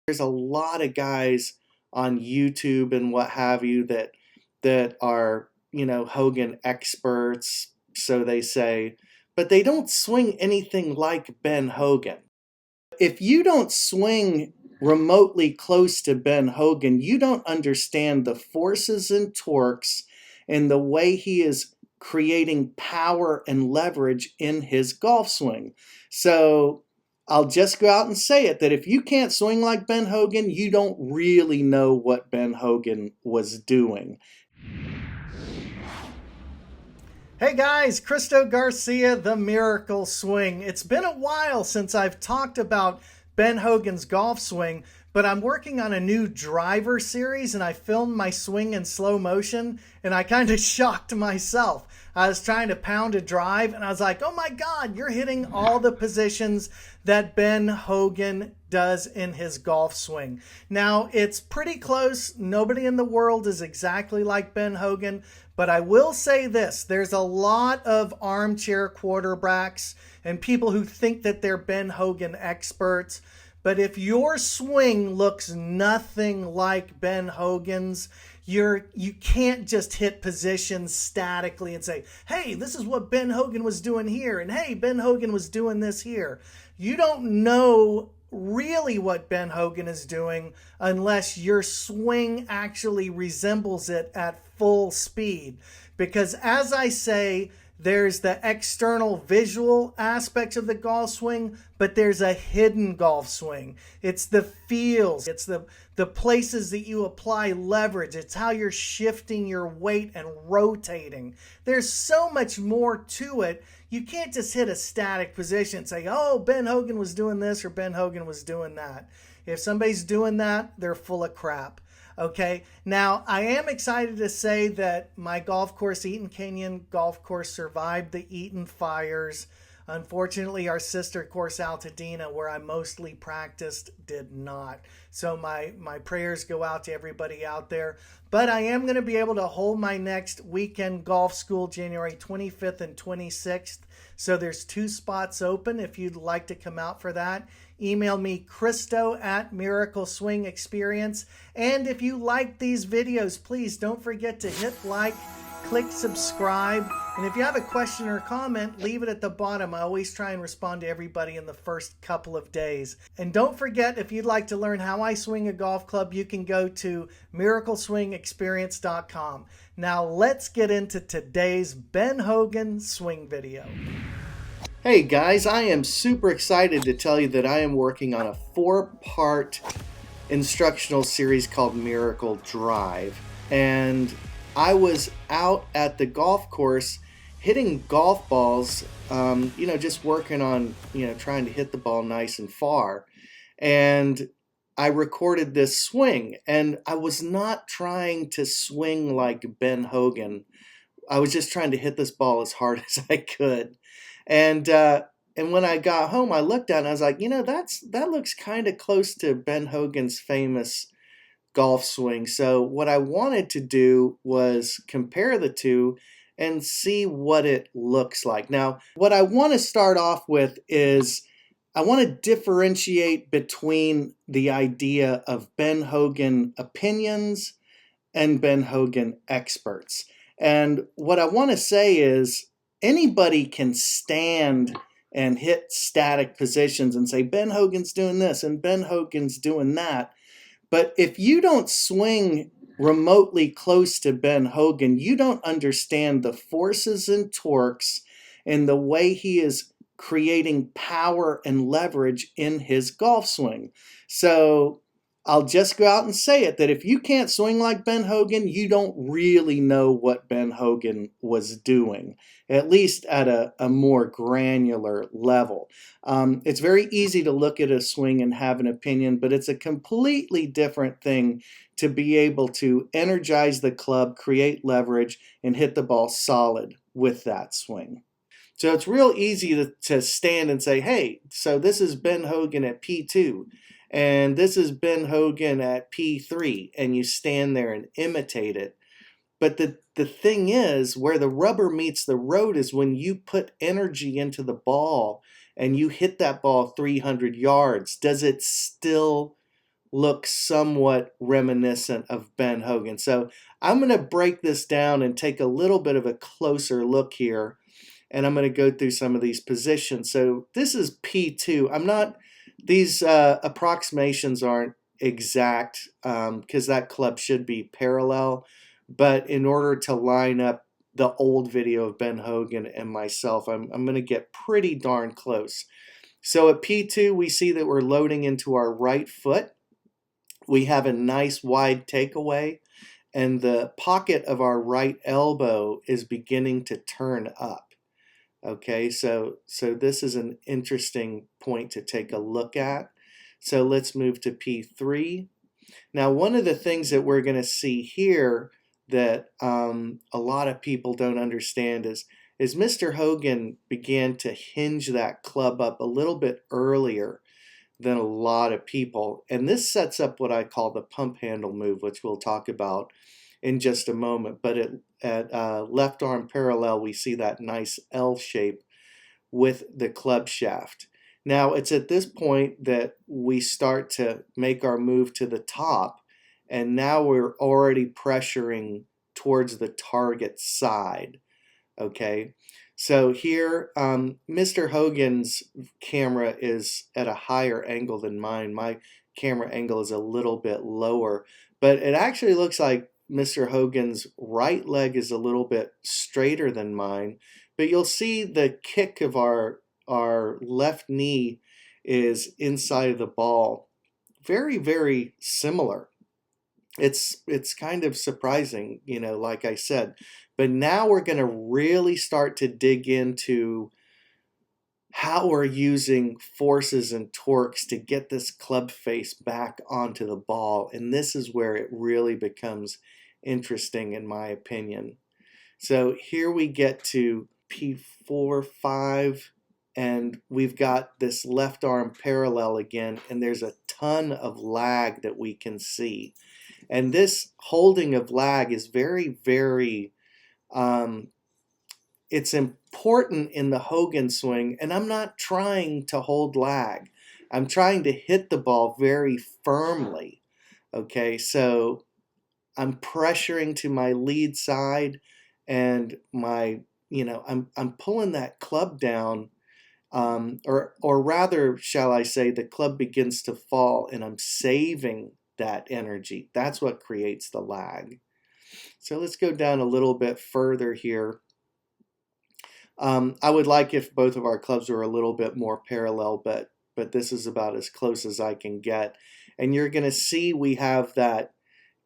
There's a lot of guys on YouTube and what have you that are, Hogan experts, so they say, but they don't swing anything like Ben Hogan. If you don't swing remotely close to Ben Hogan, you don't understand the forces and torques and the way he is creating power and leverage in his golf swing. So I'll just go out and say it, that if you can't swing like Ben Hogan, you don't really know what Ben Hogan was doing. Hey guys, Christo Garcia, The Miracle Swing. It's been a while since I've talked about Ben Hogan's golf swing, but I'm working on a new driver series and I filmed my swing in slow motion and I kind of shocked myself. I was trying to pound a drive and I was like, oh my God, you're hitting all the positions that Ben Hogan does in his golf swing. Now, it's pretty close. Nobody in the world is exactly like Ben Hogan, but I will say this, there's a lot of armchair quarterbacks and people who think that they're Ben Hogan experts. But if your swing looks nothing like Ben Hogan's, you can't just hit positions statically and say, hey, this is what Ben Hogan was doing here, and hey, Ben Hogan was doing this here. You don't know really what Ben Hogan is doing unless your swing actually resembles it at full speed. Because as I say, there's the external visual aspects of the golf swing, but there's a hidden golf swing. It's the feels, it's the places that you apply leverage. It's how you're shifting your weight and rotating. There's so much more to it. You can't just hit a static position and say, oh, Ben Hogan was doing this or Ben Hogan was doing that. If somebody's doing that, they're full of crap. Okay, now I am excited to say that my golf course, Eaton Canyon Golf Course, survived the Eaton fires. Unfortunately, our sister course, Altadena, where I mostly practiced, did not. So my prayers go out to everybody out there. But I am going to be able to hold my next weekend golf school January 25th and 26th. So there's 2 spots open if you'd like to come out for that. Email me, Christo at Miracle Swing Experience. And if you like these videos, please don't forget to hit like, click subscribe. And if you have a question or comment, leave it at the bottom. I always try and respond to everybody in the first couple of days. And don't forget, if you'd like to learn how I swing a golf club, you can go to miracleswingexperience.com. Now let's get into today's Ben Hogan swing video. Hey guys, I am super excited to tell you that I am working on a 4-part instructional series called Miracle Drive. And I was out at the golf course hitting golf balls, just working on, trying to hit the ball nice and far. And I recorded this swing, and I was not trying to swing like Ben Hogan. I was just trying to hit this ball as hard as I could. And when I got home, I looked at it and I was like, that looks kind of close to Ben Hogan's famous golf swing. So what I wanted to do was compare the two and see what it looks like. Now, what I want to start off with is I want to differentiate between the idea of Ben Hogan opinions and Ben Hogan experts. And what I want to say is anybody can stand and hit static positions and say, Ben Hogan's doing this and Ben Hogan's doing that. But if you don't swing remotely close to Ben Hogan, you don't understand the forces and torques and the way he is creating power and leverage in his golf swing. So I'll just go out and say it, that if you can't swing like Ben Hogan, you don't really know what Ben Hogan was doing, at least at a more granular level. It's very easy to look at a swing and have an opinion, but it's a completely different thing to be able to energize the club, create leverage, and hit the ball solid with that swing. So it's real easy to stand and say, hey, so this is Ben Hogan at P2. And this is Ben Hogan at P3, and you stand there and imitate it. But the thing is, where the rubber meets the road is when you put energy into the ball and you hit that ball 300 yards. Does it still look somewhat reminiscent of Ben Hogan. So I'm going to break this down and take a little bit of a closer look here, and I'm going to go through some of these positions. So this is P2. These approximations aren't exact because that club should be parallel, but in order to line up the old video of Ben Hogan and myself, I'm going to get pretty darn close. So at P2, we see that we're loading into our right foot. We have a nice wide takeaway, and the pocket of our right elbow is beginning to turn up. Okay, so this is an interesting point to take a look at. So let's move to P3. Now, one of the things that we're going to see here that a lot of people don't understand is Mr. Hogan began to hinge that club up a little bit earlier than a lot of people. And this sets up what I call the pump handle move, which we'll talk about in just a moment. But at left arm parallel, we see that nice L shape with the club shaft. Now, it's at this point that we start to make our move to the top, and now we're already pressuring towards the target side. Okay, so here Mr. Hogan's camera is at a higher angle than mine. My camera angle is a little bit lower, but it actually looks like Mr. Hogan's right leg is a little bit straighter than mine, but you'll see the kick of our left knee is inside of the ball. Very, very similar. It's kind of surprising, you know, like I said. But now we're going to really start to dig into how we're using forces and torques to get this club face back onto the ball. And this is where it really becomes interesting, in my opinion. So here we get to P4, 5, and we've got this left arm parallel again, and there's a ton of lag that we can see. And this holding of lag is very, very, it's important in the Hogan swing, and I'm not trying to hold lag. I'm trying to hit the ball very firmly. Okay, so I'm pressuring to my lead side, and I'm pulling that club down, or rather, shall I say, the club begins to fall, and I'm saving that energy. That's what creates the lag. So let's go down a little bit further here. I would like if both of our clubs were a little bit more parallel, but this is about as close as I can get. And you're going to see we have that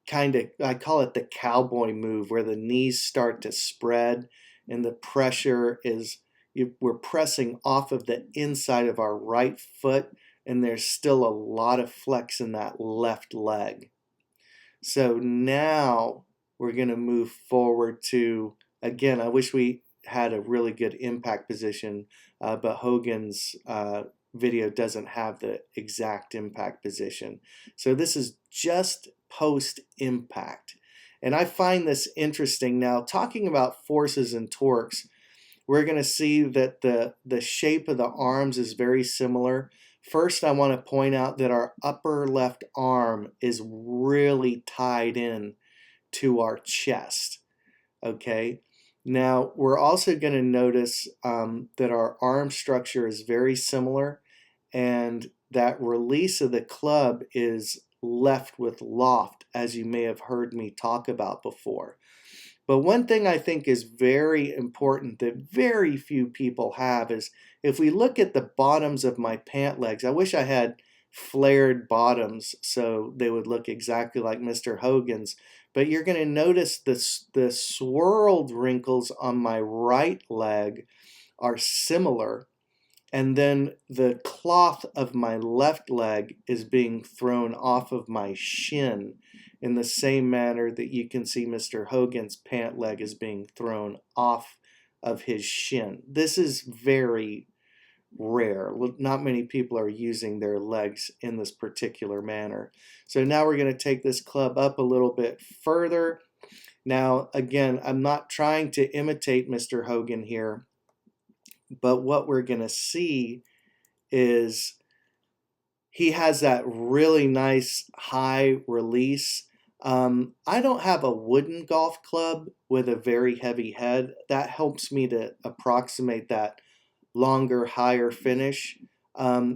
kind of, I call it the cowboy move, where the knees start to spread and the pressure is, we're pressing off of the inside of our right foot, and there's still a lot of flex in that left leg. So now we're going to move forward to, again, I wish we had a really good impact position, but Hogan's video doesn't have the exact impact position. So this is just post-impact. And I find this interesting. Now, talking about forces and torques, we're going to see that the shape of the arms is very similar. First, I want to point out that our upper left arm is really tied in to our chest. Okay. Now, we're also going to notice that our arm structure is very similar, and that release of the club is left with loft, as you may have heard me talk about before. But one thing I think is very important that very few people have is, if we look at the bottoms of my pant legs, I wish I had flared bottoms so they would look exactly like Mr. Hogan's, but you're going to notice the swirled wrinkles on my right leg are similar, and then the cloth of my left leg is being thrown off of my shin in the same manner that you can see Mr. Hogan's pant leg is being thrown off of his shin. This is very rare. Not many people are using their legs in this particular manner. So now we're going to take this club up a little bit further. Now, again, I'm not trying to imitate Mr. Hogan here, but what we're going to see is He has that really nice high release. I don't have a wooden golf club with a very heavy head. That helps me to approximate that longer, higher finish.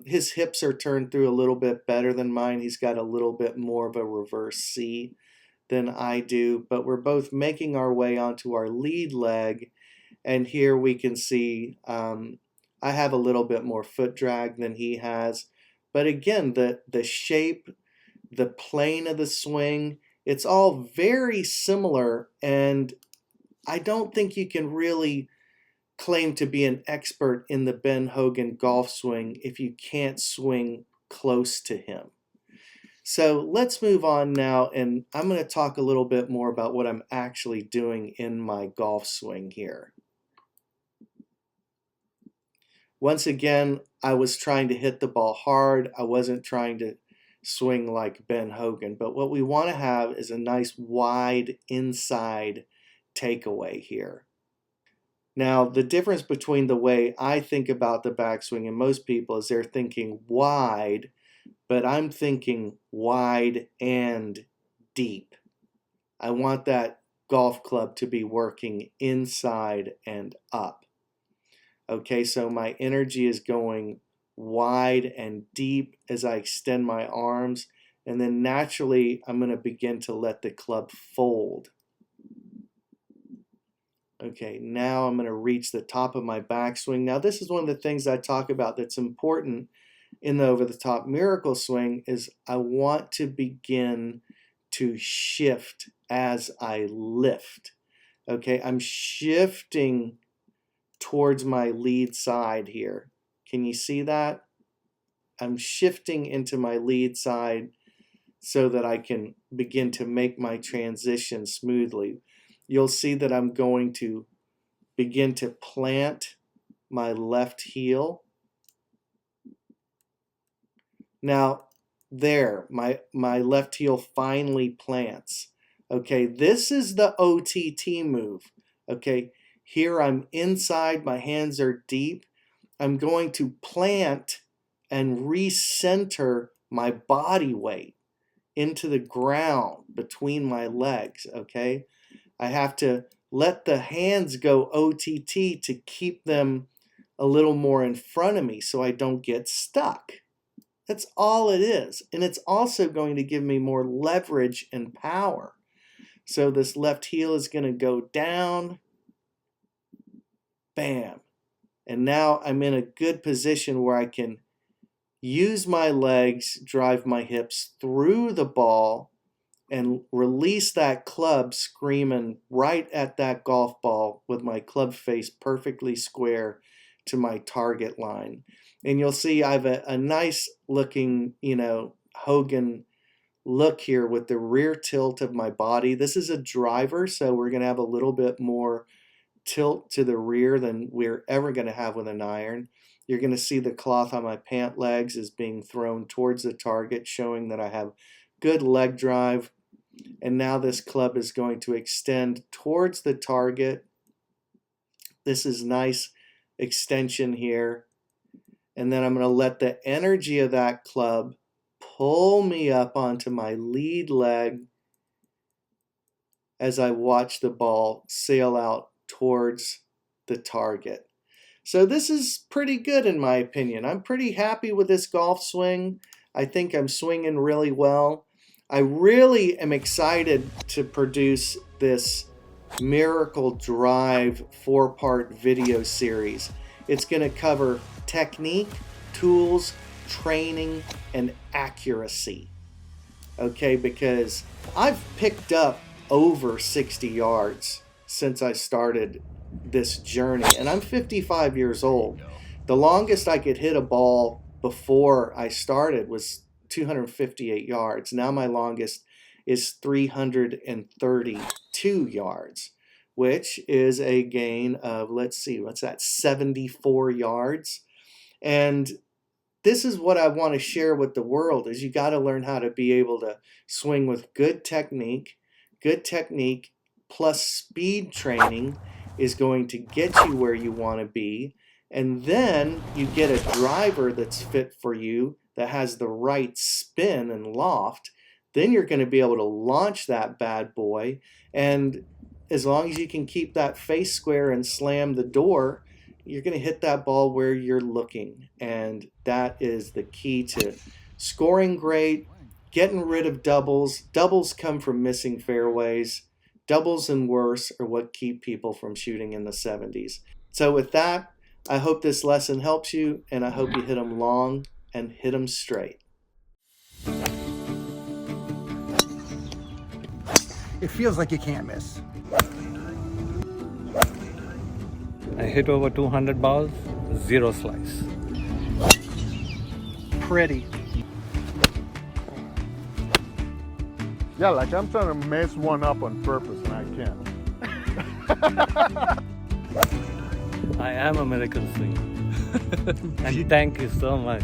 His hips are turned through a little bit better than mine. He's got a little bit more of a reverse C than I do, but we're both making our way onto our lead leg. And here we can see I have a little bit more foot drag than he has. But again, the shape, the plane of the swing, it's all very similar. And I don't think you can really claim to be an expert in the Ben Hogan golf swing if you can't swing close to him. So let's move on now, and I'm going to talk a little bit more about what I'm actually doing in my golf swing here. Once again, I was trying to hit the ball hard. I wasn't trying to swing like Ben Hogan, but what we want to have is a nice wide inside takeaway here. Now, the difference between the way I think about the backswing and most people is they're thinking wide, but I'm thinking wide and deep. I want that golf club to be working inside and up. Okay, so my energy is going wide and deep as I extend my arms, and then naturally I'm going to begin to let the club fold. Okay, now I'm going to reach the top of my backswing. Now this is one of the things I talk about that's important in the over-the-top miracle swing is I want to begin to shift as I lift. Okay, I'm shifting towards my lead side here. Can you see that? I'm shifting into my lead side so that I can begin to make my transition smoothly. You'll see that I'm going to begin to plant my left heel. Now, there, my left heel finally plants. Okay, this is the OTT move. Okay, here I'm inside, my hands are deep. I'm going to plant and recenter my body weight into the ground between my legs, okay? I have to let the hands go OTT to keep them a little more in front of me so I don't get stuck. That's all it is. And it's also going to give me more leverage and power. So this left heel is going to go down. Bam. And now I'm in a good position where I can use my legs, drive my hips through the ball, and release that club screaming right at that golf ball with my club face perfectly square to my target line. And you'll see I have a nice looking, Hogan look here with the rear tilt of my body. This is a driver, so we're going to have a little bit more tilt to the rear than we're ever going to have with an iron. You're going to see the cloth on my pant legs is being thrown towards the target, showing that I have good leg drive. And now this club is going to extend towards the target. This is nice extension here. And then I'm going to let the energy of that club pull me up onto my lead leg as I watch the ball sail out towards the target. So this is pretty good in my opinion. I'm pretty happy with this golf swing. I think I'm swinging really well. I really am excited to produce this Miracle Drive 4-part video series. It's going to cover technique, tools, training, and accuracy. Okay, because I've picked up over 60 yards since I started this journey, and I'm 55 years old. The longest I could hit a ball before I started was 258 yards. Now my longest is 332 yards, which is a gain of, let's see, what's that, 74 yards. And this is what I want to share with the world is you got to learn how to be able to swing with good technique plus speed training is going to get you where you want to be. And then you get a driver that's fit for you that has the right spin and loft, then you're going to be able to launch that bad boy. And as long as you can keep that face square and slam the door, you're going to hit that ball where you're looking. And that is the key to scoring great, getting rid of doubles. Doubles come from missing fairways. Doubles and worse are what keep people from shooting in the 70s. So with that, I hope this lesson helps you, and I hope you hit them long and hit them straight. It feels like you can't miss. I hit over 200 balls, 0 slice. Pretty. Yeah, like I'm trying to mess one up on purpose and I can't. I am a miracle swinger. And thank you so much.